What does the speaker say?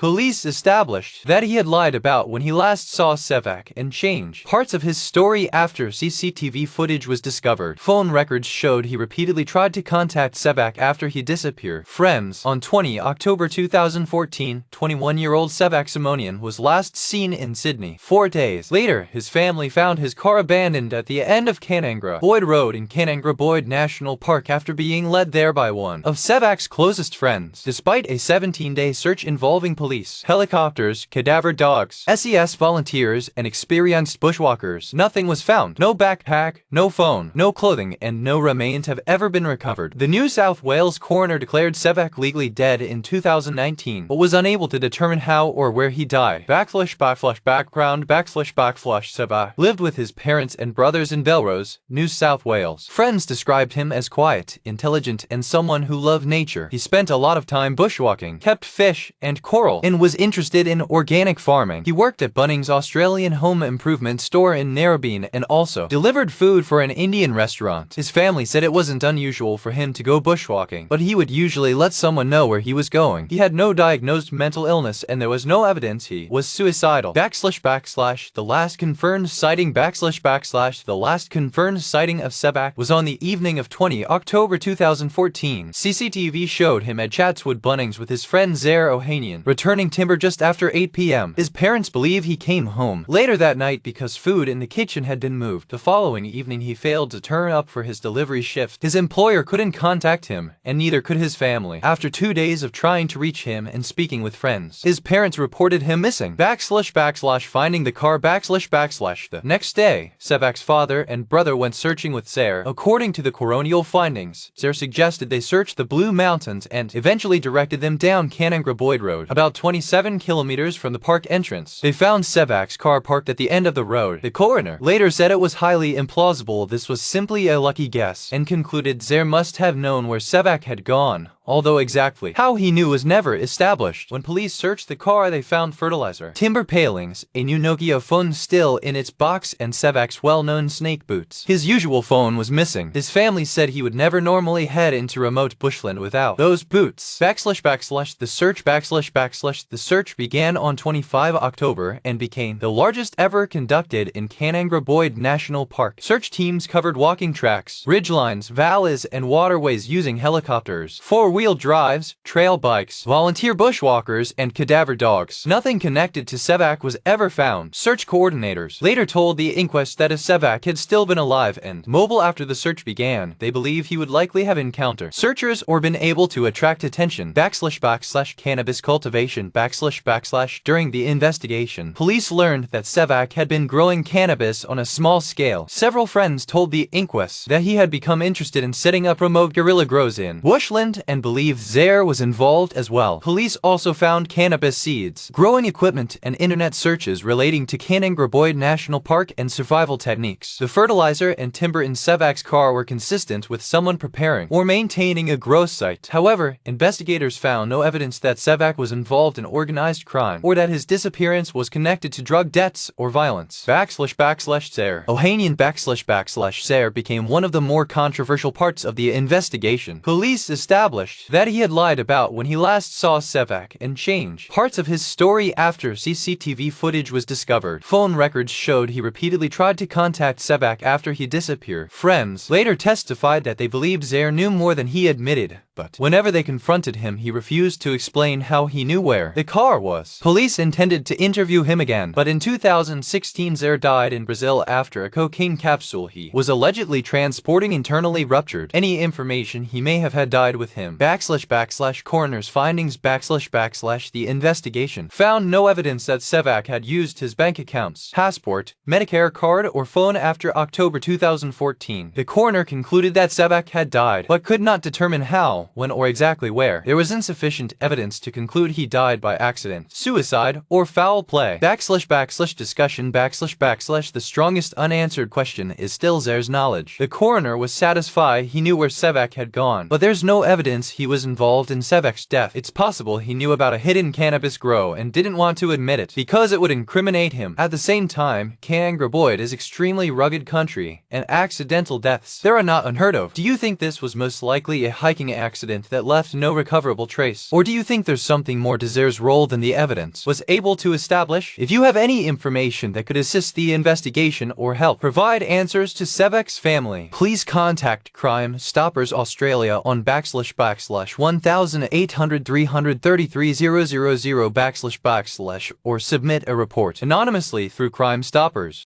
Police established that he had lied about when he last saw Sevak and changed parts of his story after CCTV footage was discovered. Phone records showed he repeatedly tried to contact Sevak after he disappeared. Friends. On 20 October 2014, 21-year-old Sevak Simonian was last seen in Sydney. 4 days later, his family found his car abandoned at the end of Kanangra Boyd Road in Kanangra-Boyd National Park after being led there by one of Sevak's closest friends. Despite a 17-day search involving police, helicopters, cadaver dogs, SES volunteers, and experienced bushwalkers, nothing was found. No backpack, no phone, no clothing, and no remains have ever been recovered. The New South Wales coroner declared Sevak legally dead in 2019, but was unable to determine how or where he died. Background Sevak lived with his parents and brothers in Belrose, New South Wales. Friends described him as quiet, intelligent, and someone who loved nature. He spent a lot of time bushwalking, kept fish and coral, and was interested in organic farming. He worked at Bunnings Australian home improvement store in Narrabeen and also delivered food for an Indian restaurant. His family said it wasn't unusual for him to go bushwalking, but he would usually let someone know where he was going. He had no diagnosed mental illness and there was no evidence he was suicidal. The last confirmed sighting The last confirmed sighting of Sevak was on the evening of 20 October 2014. CCTV showed him at Chatswood Bunnings with his friend Zaire Ohanian, returning timber just after 8 p.m. His parents believe he came home later that night because food in the kitchen had been moved. The following evening he failed to turn up for his delivery shift. His employer couldn't contact him, and neither could his family. After 2 days of trying to reach him and speaking with friends, his parents reported him missing. Finding the car The next day, Sevak's father and brother went searching with Zaire. According to the coronial findings, Zaire suggested they search the Blue Mountains and eventually directed them down Kanangra Boyd Road, about 27 kilometers from the park entrance. They found Sevak's car parked at the end of the road. The coroner later said it was highly implausible this was simply a lucky guess, and concluded Zaire must have known where Sevak had gone, although exactly how he knew was never established. When police searched the car, they found fertilizer, timber palings, a new Nokia phone still in its box, and Sevak's well-known snake boots. His usual phone was missing. His family said he would never normally head into remote bushland without those boots. The search began on 25 October and became the largest ever conducted in Kanangra-Boyd National Park. Search teams covered walking tracks, ridgelines, valleys, and waterways using helicopters, four-wheel drives, trail bikes, volunteer bushwalkers, and cadaver dogs. Nothing connected to Sevak was ever found. Search coordinators later told the inquest that if Sevak had still been alive and mobile after the search began, they believe he would likely have encountered searchers or been able to attract attention. Cannabis cultivation During the investigation, police learned that Sevak had been growing cannabis on a small scale. Several friends told the inquest that he had become interested in setting up remote guerrilla grows in bushland and believed Zaire was involved as well. Police also found cannabis seeds, growing equipment, and internet searches relating to Kanangra-Boyd National Park and survival techniques. The fertilizer and timber in Sevak's car were consistent with someone preparing or maintaining a grow site. However, investigators found no evidence that Sevak was involved in organized crime or that his disappearance was connected to drug debts or violence. Zaire Ohanian Zaire became one of the more controversial parts of the investigation. Police established that he had lied about when he last saw Sevak and changed parts of his story after CCTV footage was discovered. Phone records showed he repeatedly tried to contact Sevak after he disappeared. Friends later testified that they believed Zaire knew more than he admitted, but whenever they confronted him, he refused to explain how he knew where the car was. Police intended to interview him again, but in 2016 Zaire died in Brazil after a cocaine capsule he was allegedly transporting internally ruptured. Any information he may have had died with him. Coroner's findings The investigation found no evidence that Sevak had used his bank accounts, passport, Medicare card, or phone after October 2014. The coroner concluded that Sevak had died, but could not determine how, when, or exactly where. There was insufficient evidence to conclude he died by accident, suicide, or foul play. Discussion The strongest unanswered question is still Zaire's knowledge. The coroner was satisfied he knew where Sevak had gone, but there's no evidence because he was involved in Sevak's death. It's possible he knew about a hidden cannabis grow and didn't want to admit it because it would incriminate him. At the same time, Kanangra-Boyd is extremely rugged country, and accidental deaths there are not unheard of. Do you think this was most likely a hiking accident that left no recoverable trace? Or do you think there's something more Desire's role than the evidence was able to establish? If you have any information that could assist the investigation or help provide answers to Sevak's family, please contact Crime Stoppers Australia on /18003330000 or submit a report anonymously through Crime Stoppers.